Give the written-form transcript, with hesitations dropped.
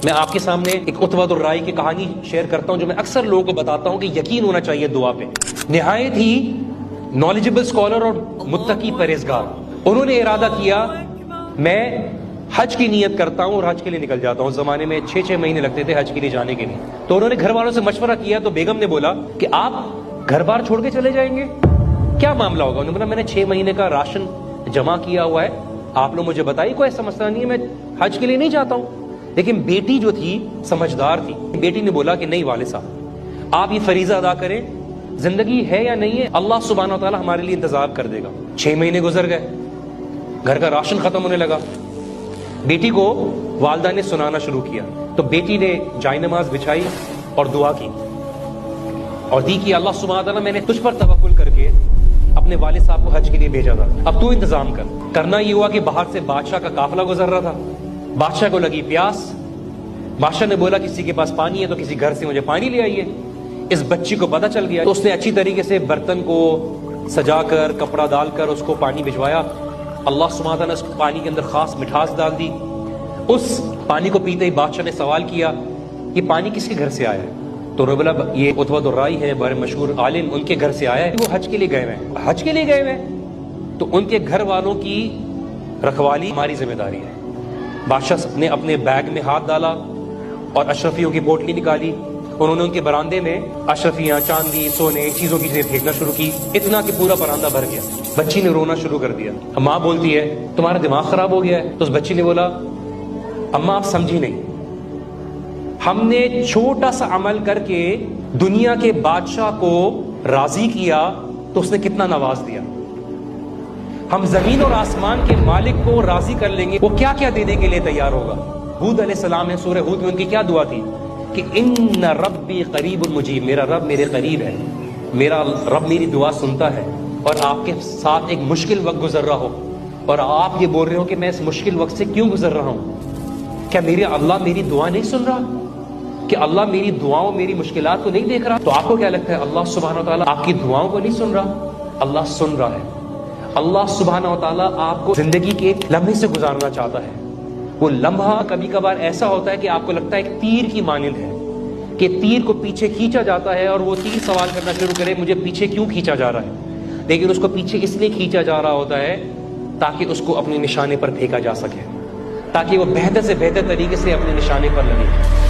میں آپ کے سامنے ایک عتبہ الرائی کی کہانی شیئر کرتا ہوں جو میں اکثر لوگوں کو بتاتا ہوں کہ یقین ہونا چاہیے دعا پہ. نہایت ہی نالجبل اسکالر اور متقی پرہیزگار. انہوں نے ارادہ کیا میں حج کی نیت کرتا ہوں اور حج کے لیے نکل جاتا ہوں. اس زمانے میں 6 مہینے لگتے تھے حج کے لیے جانے کے لیے. تو انہوں نے گھر والوں سے مشورہ کیا تو بیگم نے بولا کہ آپ گھر بار چھوڑ کے چلے جائیں گے, کیا معاملہ ہوگا؟ انہوں نے بولا میں نے 6 مہینے کا راشن جمع کیا ہوا ہے, آپ لوگ مجھے بتائیے, کوئی ایسا مسئلہ نہیں ہے, میں حج کے لیے نہیں جاتا ہوں. لیکن بیٹی جو تھی سمجھدار تھی. بیٹی نے بولا کہ نہیں والد صاحب آپ یہ فریضہ ادا کریں, زندگی ہے یا نہیں ہے اللہ سبحانہ و تعالیٰ ہمارے لیے انتظام کر دے گا. 6 مہینے گزر گئے, گھر کا راشن ختم ہونے لگا. بیٹی کو والدہ نے سنانا شروع کیا تو بیٹی نے جائے نماز بچھائی اور دعا کی اور دی کہ اللہ سبحانہ و تعالیٰ میں نے تجھ پر توکل کر کے اپنے والد صاحب کو حج کے لیے بھیجا تھا, اب تو انتظام کر. کرنا یہ ہوا کہ باہر سے بادشاہ کا قافلہ گزر رہا تھا. بادشاہ کو لگی پیاس. بادشاہ نے بولا کسی کے پاس پانی ہے تو کسی گھر سے مجھے پانی لے آئیے. اس بچی کو پتہ چل گیا تو اس نے اچھی طریقے سے برتن کو سجا کر کپڑا ڈال کر اس کو پانی بھجوایا. اللہ سبحانہ تعالیٰ نے اس پانی کے اندر خاص مٹھاس ڈال دی. اس پانی کو پیتے ہی بادشاہ نے سوال کیا یہ پانی کس کے گھر سے آیا ہے؟ تو بولا یہ عتبہ الرائی ہے بڑے مشہور عالم, ان کے گھر سے آیا ہے, وہ حج کے لیے گئے ہوئے ہیں. حج کے لیے گئے ہوئے ہیں تو ان کے گھر والوں کی رکھوالی ہماری ذمہ داری ہے. بادشاہ نے اپنے بیگ میں ہاتھ ڈالا اور اشرفیوں کی پوٹلی نکالی. انہوں نے ان کے برآمدے میں اشرفیاں, چاندی, سونے, چیزوں کی چیزیں پھینکنا شروع کی, اتنا کہ پورا برآمدہ بھر گیا. بچی نے رونا شروع کر دیا. ماں بولتی ہے تمہارا دماغ خراب ہو گیا ہے. تو اس بچی نے بولا اماں آپ سمجھی نہیں, ہم نے چھوٹا سا عمل کر کے دنیا کے بادشاہ کو راضی کیا تو اس نے کتنا نواز دیا. ہم زمین اور آسمان کے مالک کو راضی کر لیں گے, وہ کیا کیا دینے کے لیے تیار ہوگا. ہود علیہ السلام ہے, سورہ ہود میں ان کی کیا دعا تھی کہ ان ربی قریب مجیب, میرا رب میرے قریب ہے, میرا رب میری دعا سنتا ہے. اور آپ کے ساتھ ایک مشکل وقت گزر رہا ہو اور آپ یہ بول رہے ہو کہ میں اس مشکل وقت سے کیوں گزر رہا ہوں, کیا میرے اللہ میری دعا نہیں سن رہا, کہ اللہ میری دعاؤں میری مشکلات کو نہیں دیکھ رہا؟ تو آپ کو کیا لگتا ہے اللہ سبحانہ و تعالیٰ آپ کی دعاؤں کو نہیں سن رہا؟ اللہ سن رہا ہے. اللہ سبحانہ و تعالیٰ آپ کو زندگی کے ایک لمحے سے گزارنا چاہتا ہے. وہ لمحہ کبھی کبھار ایسا ہوتا ہے کہ آپ کو لگتا ہے ایک تیر کی مانند ہے, کہ تیر کو پیچھے کھینچا جاتا ہے اور وہ تیر سوال کرنا شروع کرے مجھے پیچھے کیوں کھینچا جا رہا ہے, لیکن اس کو پیچھے اس لیے کھینچا جا رہا ہوتا ہے تاکہ اس کو اپنے نشانے پر پھینکا جا سکے, تاکہ وہ بہتر سے بہتر طریقے سے اپنے نشانے پر لگے.